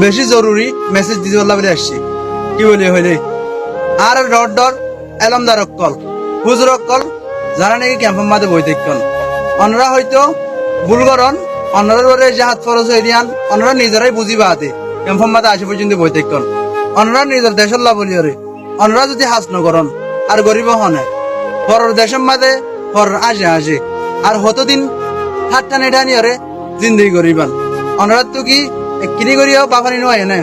বেশি জরুরি মেসেজ দিতে বললা বলে আসছি কি বলি হইলে আর ডর এলমদার কল হুজুর কল যারা নাকি ক্যাম্পের মাঝে বই দেখন অনরা হয়তো ভুল করন অনরা যে হাত ফরজ হয়ে দিয়ান অনরা নিজেরাই বুঝিবা হাতে ক্যাম্পের মাঝে আসে পর্যন্ত বই দেখন অনরা নিজের দেশের লাভ বলি ওরে অনরা যদি হাস নকরন আর গরিব হনে পরের দেশের মাঝে পর আসে আর হতদিন হাত টানে টানি ওরে জিন্দগি গরিবান অনরা তো কি কিনি করিও বাফানি নয় না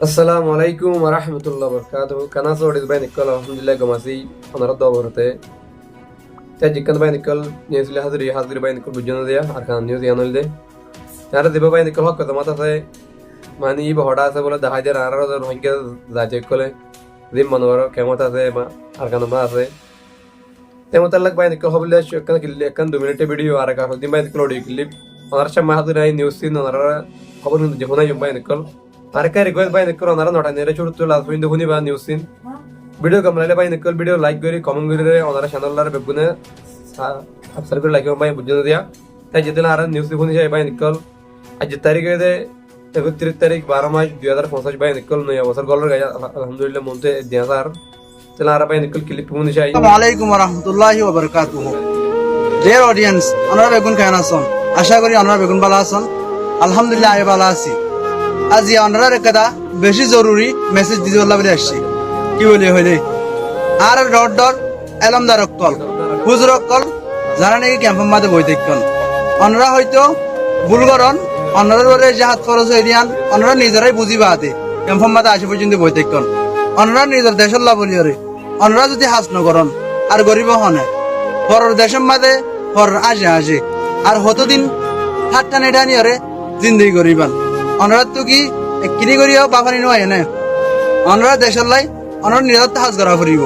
আসসালামু আলাইকুম ওয়া রাহমাতুল্লাহি ওয়া বারাকাতুহু কানা সওডিস বাই নিকল আলহামদুলিল্লাহ গমাসি অনারদ দবরতে তে জিকন বাই নিকল নিউজলে হাজির বাই নিকল বুঝন দেয়া আর কান নিউজ ইয়ানল দে তার দেব বাই নিকল হক কথা মাতা আছে মানে ই বড়া আছে বলে দেখাই দে আর রোহিঙ্গা যাজে কলে জিম মনোর কেমত আছে আর কান মা আছে তে মতাল্লাক বাই নিকল হবলে শকান কিলে কান 2 মিনিট ভিডিও আর কা দিন বাই নিকল অডিও ক্লিপ আর শামা হাজির আই নিউজ সিন আর খবর যখন বাই নিকল আরেকা রিকোয়েস্ট বাই নিকল ওনারা নটা নেরে ছোট তো লাস্ট পর্যন্ত শুনিবা নিউজ সিন ভিডিও কামলালে বাই নিকল ভিডিও লাইক করি কমেন্ট করে ওনারা চ্যানেললার বেগুনে সাবস্ক্রাইব করে লাইক বাই বুঝন দিয়া তাই যেদিন আর নিউজ শুনি যাই বাই নিকল আজ তারিখে দে 31 তারিখ 12 মাস 2025 বাই নিকল নয় বছর গলর গায় আলহামদুলিল্লাহ মনতে দিয়া স্যার তাহলে আর বাই নিকল ক্লিপ শুনি যাই আসসালামু আলাইকুম ওয়া রাহমাতুল্লাহি ওয়া বারাকাতুহু ডিয়ার অডিয়েন্স ওনারা বেগুন কেন আছেন আশা করি ওনারা বেগুন ভালো আছেন আলহামদুলিল্লাহ আমি ভালো আছি আজ অনরার একটা বেশি জরুরি মেসেজ দিতে বললা বলে আসছি কি বলি হইলে আর ডর এলমদার কল হুজুর কল যারা নাকি ক্যাম্পের মাঝে বই দেখন অনরা হয়তো ভুল করন অনরা যে হাত ফরজ হয়ে দিয়ান অনরা নিজেরাই বুঝিবা হাতে ক্যাম্পের মাঝে আসে পর্যন্ত বই দেখন অনরা নিজের দেশের লাভ বলি ওরে অনরা যদি হাস নকরন আর গরিব হনে পরের দেশের মাঝে পর আসে আর হতদিন হাত টানে টানি ওরে জিন্দগি গরিবান অনরা তো কি কিনি করিও বাফানি নয় না অনরা দেশের লাই অনরা নিরাপত্তা হাজ করা ফুরিব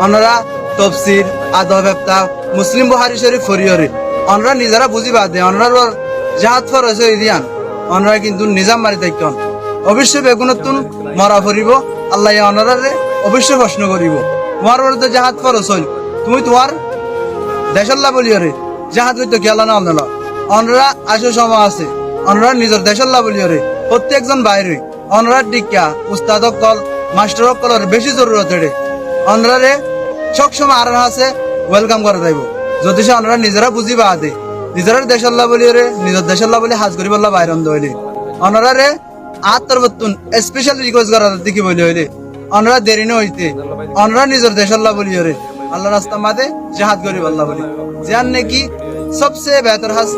অনরা তফসির আদব হেপ্তা মুসলিম বুহারি শরীফ ফরিয়রে অনরা নিজেরা বুঝিবা দে অনরার জাহাত ফরজ হয়ে দিয়ান অনরা কিন্তু নিজাম মারি দেখতন অবশ্যই বেগুনতুন মরা ফুরিব আল্লাহ অনরারে অবশ্যই প্রশ্ন করিব তোমার তো জাহাত ফরজ হইল তুমি তোমার দেশের লা বলিয়রে জাহাত হইতো গেল না অনরা আসো সময় আছে অনরা নিজের দেশের লাভ বলিয়রে প্রত্যেকজন বাইরে অনরা টিকা উস্তাদ কল মাস্টার কলের বেশি জরুরত রে অনরারে সবসময় আর আছে ওয়েলকাম করে যাইব যদি সে অনরা নিজেরা বুঝিবা আদে নিজের দেশের লাভ বলিয়রে নিজের দেশের লাভ বলি হাজ করি বললা বাইরে হইলে অনরারে আত্মবর্তন স্পেশাল রিকোয়েস্ট করা দেখি বলি হইলে অনরা দেরি ন হইতে অনরা নিজের দেশের লাভ বলিয়রে আল্লাহ রাস্তা মাদে জাহাদ করি বললা বলি জান নাকি সবচেয়ে বেহতর হাজ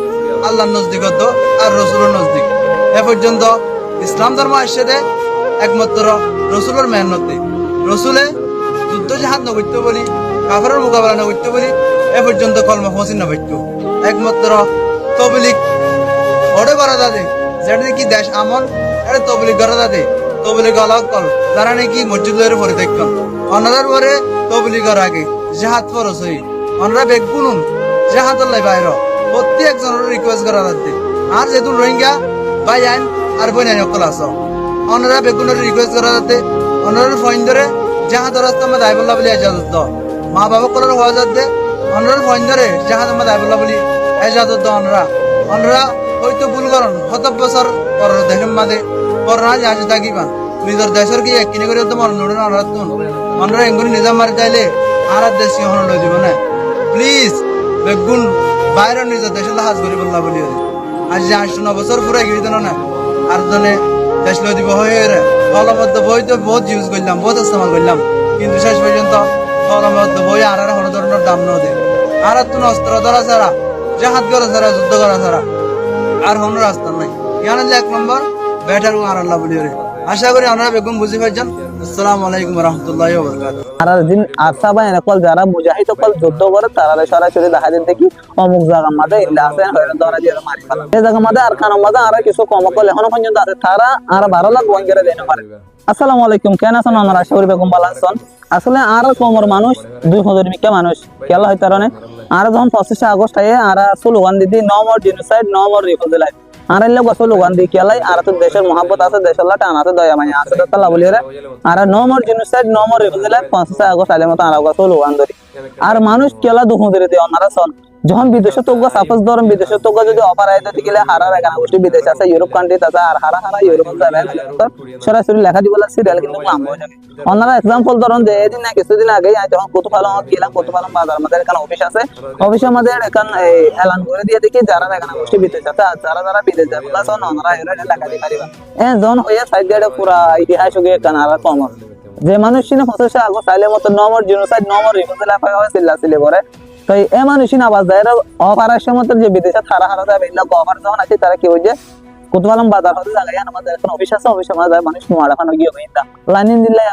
আল্লাহর নজদিকত আর রসুলের নজদিক এ পর্যন্ত ইসলাম ধর্ম আসছে একমাত্র রসুলের মেহনতে রসুলে যুদ্ধ জাহাজ নগত্য বলি কাফেরের মোকাবেলা নগত্য বলি এ পর্যন্ত কলম ফসিন নগত্য একমাত্র তবলিক ওরে করা যাবে যেটা নাকি দেশ আমল এটা তবলিক করা যাবে তবলিক অলগ কল যারা নাকি মসজিদের পরে দেখতেন অনাদের পরে তবলিগের আগে জাহাজ ফরজ হই অনরা বেগুনুন জাহাদুল্লাহ বাইর প্রত্যেকজনের রিকোয়েস্ট করা যাচ্ছে আর যেহেতু রোহিঙ্গা ভাই আইন আর বোন আইন অকল আস অনরা বেগুনের রিকোয়েস্ট করা যাচ্ছে অনরের ফইন ধরে জাহাদ রাস্তা মধ্যে আইবুল্লাহ বলি এজাজত মা বাবা কলার হওয়া যাচ্ছে অনরের ফইন ধরে জাহাদ মধ্যে আইবুল্লাহ বলি এজাজত অনরা হয়তো ভুল করন কত বছর পর দেশের মাঝে করোনা জাহাজ থাকিবা নিজের দেশের কি কিনে করে তো মন নোড়ে না অনরা এগুলি নিজাম মারি চাইলে আর দেশ সিংহন লই দিব না প্লিজ বেগুন বাইরে নিজের দেশের হাজ করি বললা বলি আজ যে 8 বছর পুরা গিয়ে দিল না আর জনে দেশ লই দিব হয়ে রে কলমত বই তো বহুত ইউজ করলাম বহুত ইস্তেমাল করলাম কিন্তু শেষ পর্যন্ত কলমত বই আর কোনো ধরনের দাম ন দে আর তুমি অস্ত্র ধরা ছাড়া জাহাজ করা ছাড়া যুদ্ধ করা ছাড়া আর কোনো রাস্তা নাই ইয়ান 1 নম্বর বেটার আর আল্লাহ বলি রে আশা করি আপনারা বেগুন বুঝি পাইছেন আসসালামু আলাইকুম ওয়া রাহমাতুল্লাহি ওয়া বারাকাতুহু সারা দিন আশা বা এনকল যারা মুজাহিদ কল যুদ্ধ করে তারা সরাসরি দেখা দেন দেখি অমুক জায়গা মাঝে ইল্লা আছে হয়তো ধরা দিয়ে মারি ফেলা এই জায়গা মাঝে আর কানো মাঝে আর কিছু কম কল এখনো পর্যন্ত আছে তারা আর 12 লাখ ওয়াঙ্গেরে দেন পারে আসসালামু আলাইকুম, কেন আছেন আপনারা? আশা করি বেগম ভালো আছেন। আসলে আর কমর মানুষ 200 মিকা মানুষ কেলা হইতে পারে আর যখন 25 আগস্ট আয়ে আর স্লোগান দিদি no more genocide no more refugee আর এলে গছ স্লোগান দি কেলাই আর তো দেশের মহব্বত আছে, দেশের লা টান আছে, দয়া মায়া আছে, তালা বলি রে আর no more genocide no more refugee 25 August আলে মত আর গছ স্লোগান ধরি আর মানুষ কেলা 200 দিয়ে আপনারা সন যখন বিদেশে তো সাপোজ ধরেন বিদেশে তো যদি অফার আয় দিতে গেলে হারা এখানে গোষ্ঠী বিদেশ আছে, ইউরোপ কান্ট্রি আছে আর হারা ইউরোপ সরাসরি লেখা দিব সিরিয়াল কিন্তু নাম হয়ে যাবে। অন্যরা এক্সাম্পল ধরুন যে এদিন না কিছুদিন আগে যখন কোতোফালং গেলাম, কোতোফালং বাজার আমাদের এখানে অফিস আছে, অফিসে আমাদের এখানে এলান করে দিয়ে দেখি যারা এখানে গোষ্ঠী বিদেশ আছে আর যারা বিদেশ যাবে ওনারা লেখা দিয়ে পারিবা যখন হয়ে সাইড দিয়ে পুরা ইতিহাস হয়ে এখানে আর কম যে মানুষ চিনে 25 আগস্ট চাইলে মতো নমর জিনোসাইড নমর রিফিউজি চিল্লা করে তো এই মানুষই না বাজ যায় অফার আসে মতো যে বিদেশে হারা যাবে এগুলো অফার যখন আছে তারা কি হয়ে যায় কোতোফালং বাজার হতে জায়গায় আমাদের এখন অফিস আছে, অফিসে আমাদের মানুষ নোয়াড়াখানো গিয়ে হয়ে লাইন দিলে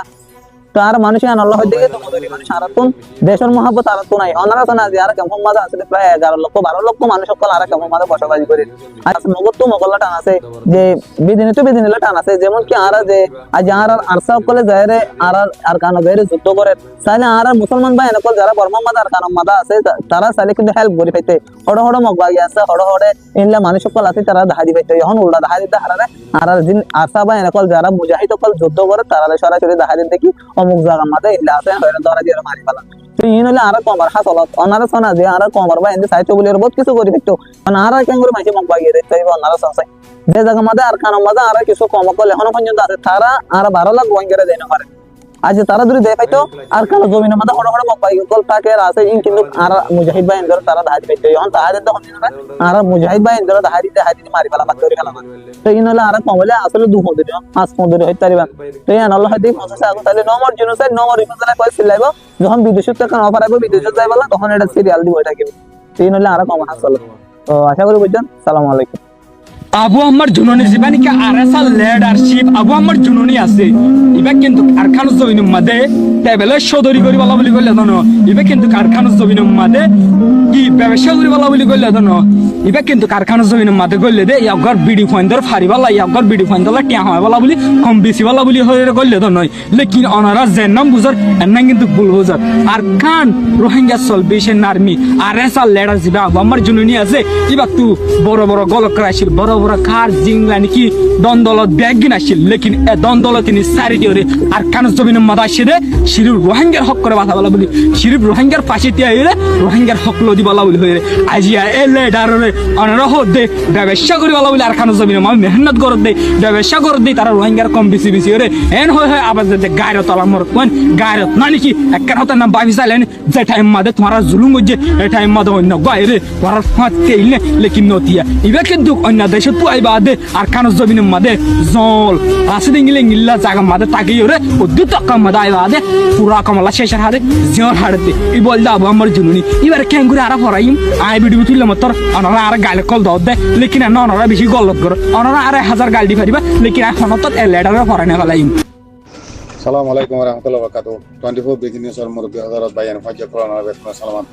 তো আর মানুষ আল্লাহ হইতে গিয়ে তোমাদের মানুষ আরাতুন দেশের মহাব্বত আরাতুন নাই অনারা তো না যে আর কেমন মাঝে আসলে প্রায় 11 লক্ষ 12 লক্ষ মানুষ সকল আর কেমন মাঝে বসবাস করে আর নগদ তো মগল্লা টান আছে যে বিদিনে টান আছে যেমন কি আর যে আজ আর আরসা সকলে যায় রে আর কানো বেরে যুদ্ধ করে চাইলে আর মুসলমান ভাই এনেকল যারা বর্মা মাদা আর কানো মাদা আছে তারা চাইলে কিন্তু হেল্প করে পাইতে হড় মগবাগি আছে হড়ে ইনলা মানুষ সকল আছে তারা দাহাদি পাইতে এখন উল্টা দাহাদি হারারে আর দিন আরসা ভাই এনেকল যারা মুজাহিদ সকল যুদ্ধ করে তারা সরাসরি দাহাদি দেখি অমুক জায়গা মাঝে ইল্লা আছে হয়তো ধরা দিয়ে মারি ফেলা তো ইন হলে আর কমার হাসলত অনারা শোনা যে আর কমার বা এনে সাহিত্য বলে বহুত কিছু করি দেখতো মানে আর কেন করে মাঝে মগবাগি দেখতে অনারা শোনাই যে জায়গা মাঝে আর কানো মাঝে আর কিছু কম করলে এখনো পর্যন্ত আছে তারা আর 12 লাখ গোয়েঙ্গারে দেয় না পারে আজ তারা যদি দেয় পাইতো আর কারো জমিনের মধ্যে হড় মগবাগি কল থাকে আছে কিন্তু আর মুজাহিদ ভাই এন্ডর তারা দাহাদি পাইতো এখন তাহাদের তখন আর মুজাহিদ ভাই এন্ডর দাহাদি মারি ফেলা বাদ করে ফেলা তো ইন হলে আর কমলে আসলে 200 দিন 5 দিন হইতে পারিবা তো ইন আল্লাহ হাদি 50 আগস্ট তাহলে নমর জেনোসাইড নমর রিফিউজি কয় সিলাইব যখন বিদেশে টাকা অফার আইব বিদেশে যাইবালা তখন এটা সিরিয়াল দিব এটা কি তো ইন হলে আর কম আসলে তো আশা করি বুঝছেন। আসসালামু আলাইকুম। আবু আমার জুননি জীবানি কে আরএসএল লিডারশিপ আবু আমার জুননি আছে ইবা কিন্তু কারখানা জমিন মাদে টেবলে সদরি করি বলা বলি কইলে জানো ইবা কিন্তু কারখানা জমিন মাদে কি ব্যবসা করি বলা বলি কইলে জানো ইবা কিন্তু কারখানা জমিন মাদে কইলে দে Yegor BD finder ফারিবালা Yegor BD finder টিয়া হয় বলা বলি কম বেশি বলা বলি হয়ে কইলে জানো লেকিন অনারা জেনাম বুঝার এনা কিন্তু ভুল বুঝার আর খান রোহিঙ্গা সলভেশন আর্মি আরএসএল লিডার জিবা আবু আমার জুননি আছে ইবা তু বড় গলক রাশির বড় খার জিংলা নাকি দন্দলত ব্যাগিন আসছিল লেকিন এ দন্দলত তিনি সারি দিয়ে আর কানস জমিনের মাথা আসে শিরিফ রোহিঙ্গার হক করে কথা বলা বলি শিরিফ রোহিঙ্গার পাশে টিয়া রোহিঙ্গার হক লদি বলা বলি হয়ে আজিয়া এ লেডারে অনারহ দে ব্যবসা করি বলা বলি আর কানস জমিনের মা মেহনত করে দে ব্যবসা করে দে তারা রোহিঙ্গার কম বেশি রে এন হয় আবার যে গায়রত তলা মর কোন গায়রত না নাকি একখান হতে না বাবি চাইলেন যে টাইম মাদে তোমারা জুলুম হচ্ছে এই টাইম মাদে অন্য গায়রে তোমার ফাঁত তেইলে লেকিন নতিয়া ইবা কিন্তু অন্য দেশে তু আইবা দে আর কানস জমিনের মাদে জল আসে দিঙ্গিলে গিল্লা জায়গা মাদে তাকিয়ে রে উদ্যুত কাম মাদে আইবা দে পুরা কমলা শেষের হারে জিওর হারে দে ই বল দা আবু আমার জুনুনি এবারে কেন করে আর ফরাইম আই ভিডিও তুললে মতর অনারা আর গালে কল দাও দে লেকিন না অনারা বেশি গল্প করে অনারা আর 1000 গাল দি পারিবা লেকিন এখন তো এ লেডারে ফরাইনা ফলাইম। আসসালামু আলাইকুম ওয়া রাহমাতুল্লাহি ওয়া বারাকাতুহু 24 বিজনেস আর মুরব্বি হযরত বায়ান ফাজ্জা কোরআন আর বেতনা সালামাত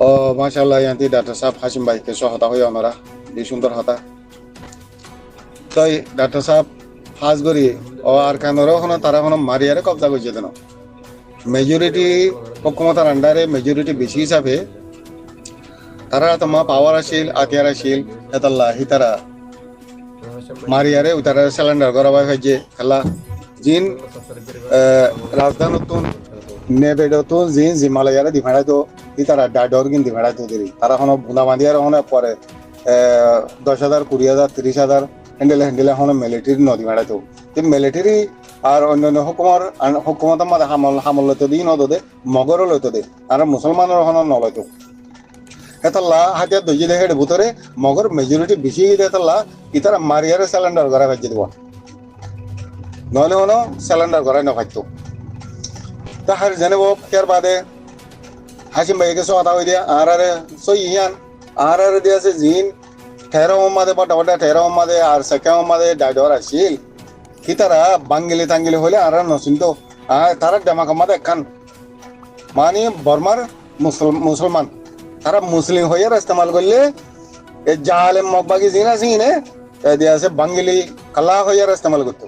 ও মাশাআল্লাহ ইয়ান্তি ডাক্তার সাহেব হাশিম ভাই কে সহায়তা হই ওনারা এই সুন্দর হতা তাই ডাক্তার সাহেব হাজ গরি ও আর কানরো হনো তারা হনো মারিয়ারে কবজা করছে দেন মেজরিটি হুকুমতার আন্ডারে মেজরিটি বেশি হিসাবে তারা তো মা পাওয়ার আসিল আতিয়ার আসিল এতাল্লাহ হিতারা মারিয়ারে উতারা সিলিন্ডার গরাবাই হইছে খেলা জিন রাজধানীতন নেবেডতন জিন জিমালয়ারে দিভাড়াই তো ইতারা ডাডর গিন দিভাড়াই তো দেরি তারা হনো বুনা বাঁধিয়ার হনো পরে 10,000 20,000 30,000 হ্যান্ডেলে হনো মিলিটারি নদী ভাড়াই তো মিলিটারি আর অন্যান্য হুকুমতের মধ্যে হামল লইতে দিই নদে মগরও লইতে দে আর মুসলমানের হনো নলইতো এতাল্লা হাতিয়া দইজি দেখে ভিতরে মগর মেজরিটি বেশি এতাল্লা ইতারা মারিয়ারে সিলিন্ডার গড়াই ভাজি দিব নহলে হনো সিলিন্ডার গড়াই নভাইতো তাহার জানিব কেয়ার বাদে হাসিম ভাইকে সহায়তা হয়ে দিয়া আরে সই ইয়ান আরে দিয়ে আছে জিন 13 মাদে বটা 13 মাদে আর 2 মাদে ডাইডর আসিল কি তারা বাঙ্গিলি টাঙ্গিলি হলে আর নসিন তো তারা জামাকা মাদে খান মানে বর্মার মুসলমান তারা মুসলিম হয়ে ইস্তেমাল করলে জাহালে মগবাগি জিন আছে ইনে দিয়ে আছে বাঙ্গিলি কালা হইয়ার ইস্তেমাল করতো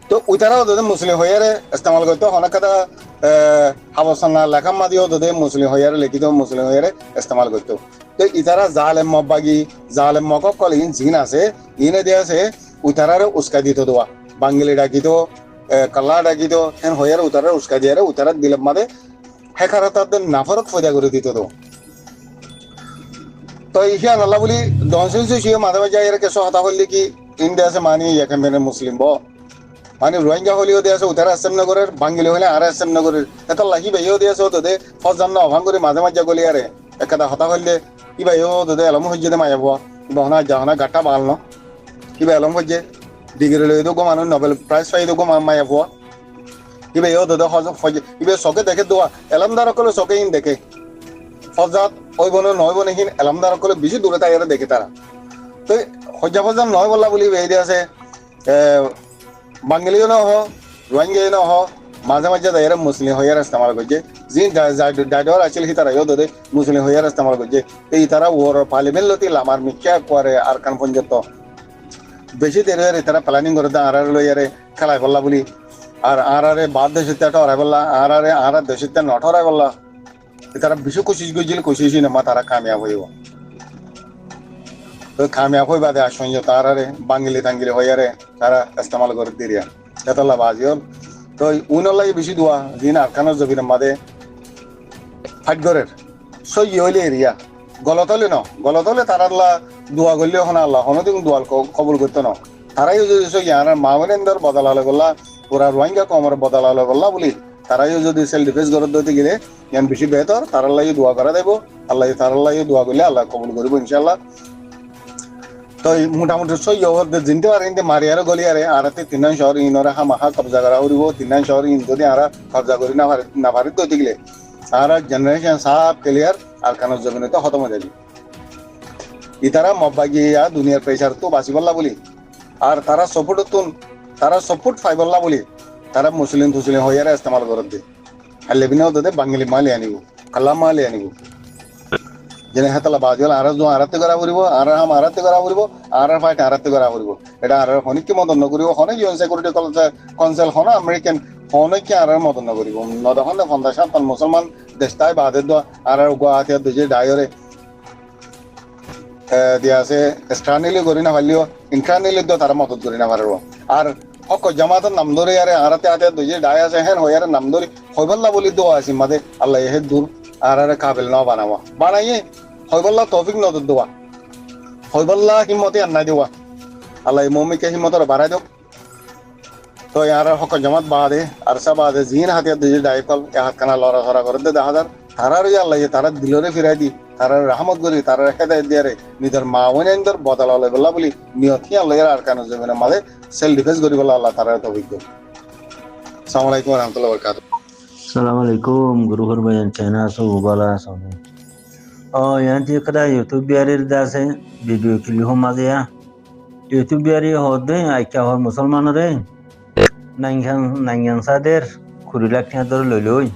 তো উতারাও যদি মুসলিম হইয়ারে ইস্তেমাল করতো অনেক কথা হাবসানা লেখা মাদিও যদি মুসলিম হইয়ারে লিখিত মুসলিম হইয়ারে ইস্তেমাল করতো তো ইতারা জালেম মব্বাগি জালেম মকক কল ইন জিন আছে ইনে দিয়ে আছে উতারারে উস্কা দিত দোয়া বাঙ্গলি ডাকিত কাল্লা ডাকিত এন হইয়ারে উতারা উস্কা দিয়ারে উতারা দিলে মাদে হেকারতাদের নাফরত ফয়দা করে দিত তো তো ইহিয়া আল্লাহ বলি দনসিন সুশিয়ে মাঝে মাঝে এর কেসো হতা হলি কি ইন্ডিয়া আছে মানি ইয়াকে মেনে মুসলিম ব মানে রোহিঙ্গা হলিও দিয়ে আছে উতারা আসেম নগরের বাঙ্গলি হলে আর আসেম নগরের এটা লাহি ভাইও দিয়ে আছে তোদের ফজান না অভান করে মাঝে মাঝে গলি আরে একটা হতা হইলে কি ভাইও তোদের এলম হজ্জে দে মায়াবো বহনা জাহনা গাটা বাল ন কি ভাই এলম হজ্জে ডিগ্রি লই দো মানুষ নোবেল প্রাইজ পাই দো মায়াবো কি ভাইও তোদের হজ ফজে কি ভাই চকে দেখে দোয়া এলমদার কলে চকে ইন দেখে ফজাত ওই বনে নয় বনেহীন এলমদার কলে বেশি দূরে তাই এরা দেখে তারা তো হজ্জা ফজান নয় বললা বলি এই দিয়ে আছে বাঙালিও না হ রোহিঙ্গা না হ মাঝে মাঝে এরা মুসলিম হইয়ার ইস্তেমাল করছে যে ডাইডর আছিল সি তারা দে মুসলিম হইয়ার ইস্তেমাল করছে এই তারা ওর পার্লিমেন্ট লতি লামার মিক্কা করে আর কান পর্যন্ত বেশি দেরি তারা প্ল্যানিং করে আর লইয়ারে খেলায় বললা বলি আর বাদ দেশে হরাই বললা আর দেশে নট হরাই বললা তারা বেশি কোশিশ করছিল কোশিশই না তারা কামিয়াব হইব তো কামিয়াব হই বাদে আসন তার বাঙ্গিলি টাঙ্গিলি হইয়ারে তারা ইস্তেমাল করে দিরিয়া এতলা বাজি হল তো উনলাই বেশি দোয়া দিন আরকানোর জবির মাদে ফাটগরের সই হইলে এরিয়া গলত হলে ন গলত হলে তারা দোয়া করলে হন আল্লাহ হন দিন দোয়া কবুল করতো ন তারাই যদি সই আর মামলেন্দর বদলালে বললা ওরা রোহিঙ্গা কমর বদলালে বললা বলি তারাইও যদি সেলফ ডিফেন্স করে দিতে গেলে জ্ঞান বেশি বেহতর তার আল্লাহ দোয়া করা দেব আল্লাহ তার আল্লাহ দোয়া করলে আল্লাহ কবুল করবো ইনশাল্লাহ তো মোটামুটি সই জিনতে পারে কিন্তু মারিয়ারে গলিয়ারে আর 3 শহর ইনরে হামাহা কবজা করা উড়িব 3 শহর ইন যদি আর কবজা করি না পারি তো দিলে আর জেনারেশন সাফ ক্লিয়ার আর কানোর জমিনে তো খতম হয়ে যাবে ইতারা মব্বাগিয়া দুনিয়ার প্রেসার তো বাঁচি বললা বলি আর তারা সাপোর্ট পাই বললা বলি তারা মুসলিম হইয়ারে ইস্তেমাল করে দে আর লেবিনাও দে বাঙালি মালি আনিব কাল্লা মালি আনিব যেন হেতলা বাজল আর আরাতে করা পড়ব আর হাম আরাতে করা পড়ব আর ফাইট আরাতে করা পড়ব এটা আর হনিকে মদন নকরিব হনে ইউএন সিকিউরিটি কাউন্সিল হন আমেরিকান হনকে আর মদন নকরিব নদহন 50-57 মুসলমান দেশটাই বাদে দো আর গুয়াহাটি দুজে ডায়রে দিয়া আছে এক্সটার্নালি করি না পারলিও ইন্টারনালি তো তারা মদত করি না পারব আর হক জামাতের নাম ধরে আরে আরাতে আতে দুজে ডায় আছে হেন হইয়ারে নাম ধরে হইবল্লা বলি দোয়া আছে মাদে আল্লাহ এহে দূর আর কাবিল ন বানাওয়া বানাইয়ে হইবল্লা তৌফিক নজর দেওয়া হইবল্লা হিম্মতে আন্না দেওয়া আল্লাহ মমিকে হিম্মতর বাড়াই দেব তো আর হক জামাত বাদে আরসা বাদে জিন হাতিয়ার দুই ডাইকল হাত কানা লড়া ধরা করে দে দেখা যার তারার আল্লাহ তারা দিলরে ফিরাই দি তারা রহমত করি তারা হেদায়েত দিয়ারে নিজের মা ওইনাইন্দর বদলা লয় বললা বলি নিয়ত কি আল্লাহ আর কানো জমিনের মাঝে সেলফ ডিফেন্স করি বলা আল্লাহ তারা তৌফিক দেব আসসালামু আলাইকুম ওয়া রাহমাতুল্লাহি ওয়া বারাকাতুহু Assalamualaikum guru horbayan chana so bala so yanti kada youtube biarir dase video kili ho magaya youtube biari hode aika hor musalman re nangan sader kurilak nador loloi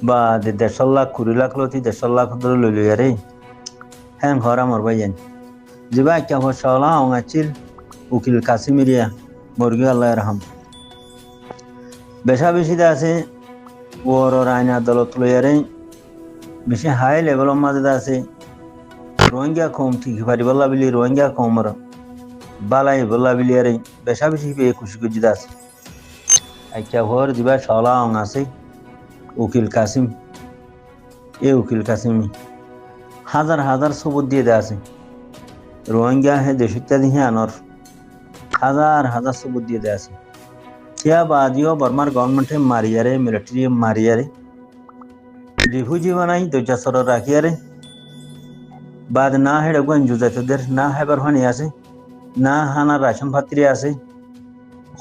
ba de 1.5 lakh kurilak loti 1.5 lakh dor loloi are hen hora morbayan jiba aika ho shala ongachil ukil kasimiria morgi allah raham besha beshi dase ওর আইন আদালত লইয়ারে বেশি high level মাঝে আছে রোহিঙ্গা কম ঠিক পারি বললা বিলি রোহিঙ্গা কমর বালাই বললা বিলিয়ারে বেশা বেশি পেয়ে খুশি খুশি আছে একটা ঘর দিবা সলা অং আছে উকিল কাসিম উকিল কাসিমি হাজার সবুত দিয়ে দেওয়া আছে রোহিঙ্গা হে দেশিতা দিয়ে আনর হাজার সবুত দিয়ে দেওয়া আছে क्या बादियों बर्मार गवर्नमेंट मारियारे मिलिट्री मारियारे रिफ्यूजी बनाई तो जसर राखियारे बाद ना है डगन जुजातोদের না হেবার হনি আছে না হানা রাশন পাত্রী আছে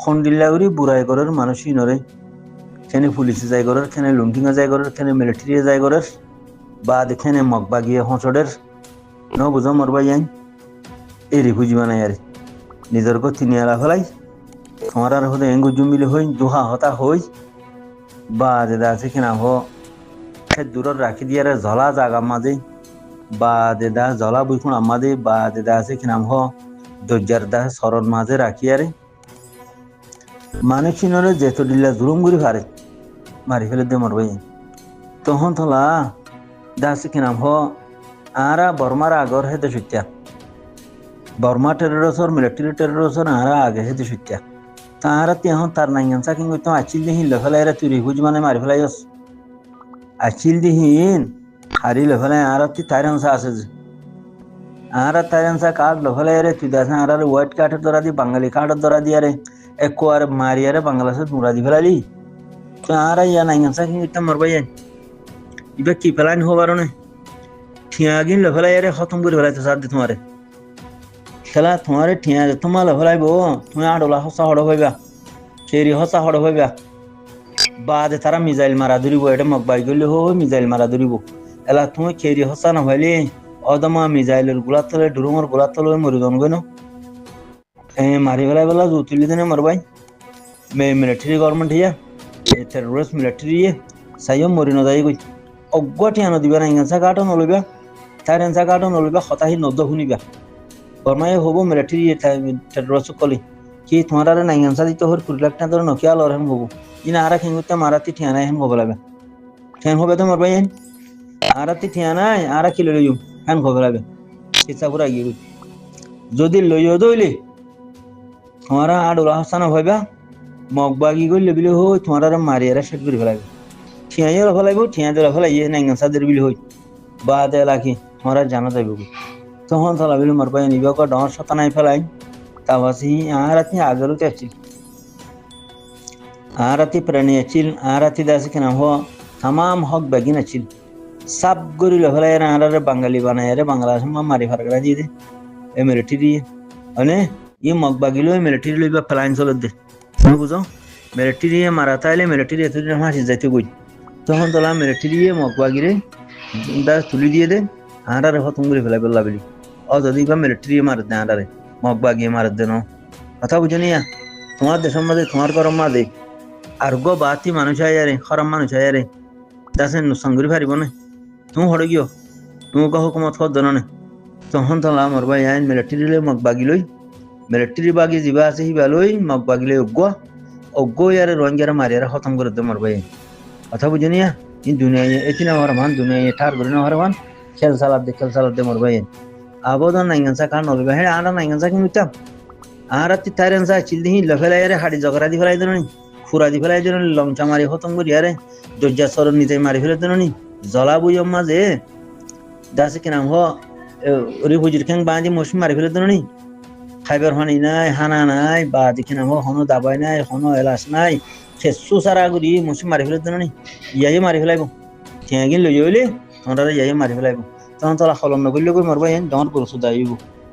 খন্ডিলাউরি বুড়াই করার মানুষই নরে কেনে পুলিশে যাই করার কেনে লুন্টিং যাই করার কেনে মিলিটারি যাই করার বাদ কেনে মগবাগিয়ে হঁচড়ের ন বুঝো মরবাই এই রিফিউজি বানাই আরে নিজের কো তিনি আলা ফেলাই তোমার হতে এঙ্গু জুমিলি হই দুহা হতা হই বা দেদা আছে কিনা হো দূর রাখি দিয়ারে ঝলা জাগা মাঝে বা দেদা ঝলা বুইখুন আমাদে বা দেদা আছে কিনা হো দরজার দা সরণ মাঝে রাখি আরে মানুষ চিনরে যেত দিলা জুলুম করে পারে মারি ফেলে দে মরবে তখন তোলা দাসে কিনাম হ আরা বর্মার আগর হেতে সুত্যা বর্মা টেরোরসর মিলিটারি টেরোরসর আরা আগে হেতে সুত্যা তাহারা তেহন তার নাইগান সাকিং তো আচিল দিহিন লেফেলাই রে তুই রিহুজ মানে মারি ফেলাইস আচিল দিহিন হারি লেফেলাই আর তি তাইরানসা আছে যে আর তাইরানসা কার্ড লেফেলাই রে তুই দাস আর হোয়াইট কার্ডের দ্বারা দি বাঙালি কার্ডের দ্বারা দিয়ে রে এক আর মারিয়ারে বাংলাদেশে মুরা দি ফেলালি তো আর ইয়া নাইগান সাকিং ইতা মরবাই ইবা কি ফেলাইন হবার না ঠিয়াগিন লেফেলাই রে খতম করে ফেলাইতে সাথ দি তোমারে খেলা তোমারে ঠিয়া তোমার লেফেলাইব তুমি আডলা হসা হড় হইবা চেরি হসা হড় হইবা বাদে তারা মিজাইল মারা ধরিব এটা মকবাই গেলে মিজাইল মারা ধরিব এলা তুমি চেরি হসা না হইলে অদমা মিজাইলের গুলা তলে ডুরুমর গুলা তলে মরি জন গেন মারি ফেলাই বেলা জুতুলি দিনে মরবাই মিলিটারি গভর্নমেন্ট হিয়া টেরোরিস্ট মিলিটারি সাইও মরি নযাই গই অজ্ঞ ঠিয়া নদিবা না ইংসা কাটো নলইবা তার এনসা কাটো নলইবা হতাহি নদ্দ শুনিবা বর্মাই হব মিলিটারি টেরোরিস্ট কলি কি তোমার আর নাইগানসা দিতে হর 20 লাখ টাকা ধরে নকিয়া লরহেন হবো ইনা আরা খেঙ্গুতে মারাতি ঠিয়ানাই হেন হব লাগে ঠেন হবে তো মরবাই হেন আরাতি ঠিয়ানাই আরা কি লইয়ু হেন হব লাগে ইচ্ছা পুরা গিয়ে যদি লইয় দইলে তোমার আডুলা হাসানা হইবা মগবাগি গইলে বিলে হই তোমার আর মারিয়ারা সেট করে ফেলাবে ঠিয়াই ফেলাইব ঠিয়া দিলে ফেলাইয়ে নাইগানসা দের বিলে হই বাদে লাখি তোমার জানা যাইব তখন তালা বিলে মরবাই নিবা ক ডর শতানাই ফেলাই তাবাসি আরাতি আগেরও চাচ্ছিল আরাতি প্রাণী আছিল আরাতি দাসে কিনা হ তাম হক বেগিন আছিল সাব গরি লফলাই আরে বাঙালি বানায় রে বাংলাদেশ মারি ফারগড়া দিয়ে দে এ মিলিটারি মানে ই মগ বাগিলো মিলিটারি লইবা ফ্লাইন চলে দে বুঝো মিলিটারি মারা তাইলে মিলিটারি এতদিন হাসি যাইতে গই তখন তোলা মিলিটারি মগ বাগিরে দাস তুলি দিয়ে দে আরে হতম করে ফেলাই বললা বলি ও যদি বা মিলিটারি মার দে আরে মগ বাগিয়ে মার দে না কথা বুঝো নিয়া তোমার দেশের মধ্যে তোমার করম মা দে আর গো বাতি মানুষ আয়ারে খরাম মানুষ আয়ারে দাসেন সঙ্গরি পারিব না তুমি হড়ে গিয়ে তুমি কহ হুকুমত খদ না তখন তালা আমার ভাই আইন মিলিটারি লই মগ বাগি লই মিলিটারি বাগি যা আছে সিবা লই মগ বাগি লই অজ্ঞ ইয়ারে রোহিঙ্গারা মারিয়ারা খতম করে দে আমার ভাই কথা বুঝে নিয়া ই দুনিয়া এতিনা হওয়ার মান দুনিয়া ঠার করে না হওয়ার মান খেল সালাদ দে আমার ভাই আবদন নাইগানসা কার নলবা হে আনা নাইগানসা কি মিতাম আর তি তাইরেনসা চিলদি লফেলাই রে হাড়ি জগরা দি ফেলাই দেনি খুরা দি ফেলাই দেনি লংচা মারি খতম করি আরে দরজা সরণ নিতে মারি ফেলে দেনি জলা বুইম মাঝে দাসে কিনাম হ ওরি হুজুর খেং বাঁধি মৌসুম মারি ফেলে দেনি খাইবার হানি নাই হানা নাই বা দেখিনাম হ হনো দাবাই নাই হনো এলাচ নাই খেসু সারা গুড়ি মৌসুম মারি ফেলে দেনি ইয়াই মারি ফেলাইব ঠিয়াগিন লই হইলে তোমরা ইয়াই মারি ফেলাইব তখন তোলা খলম নগরলে কই মরবাই ডর গরু সুদাইব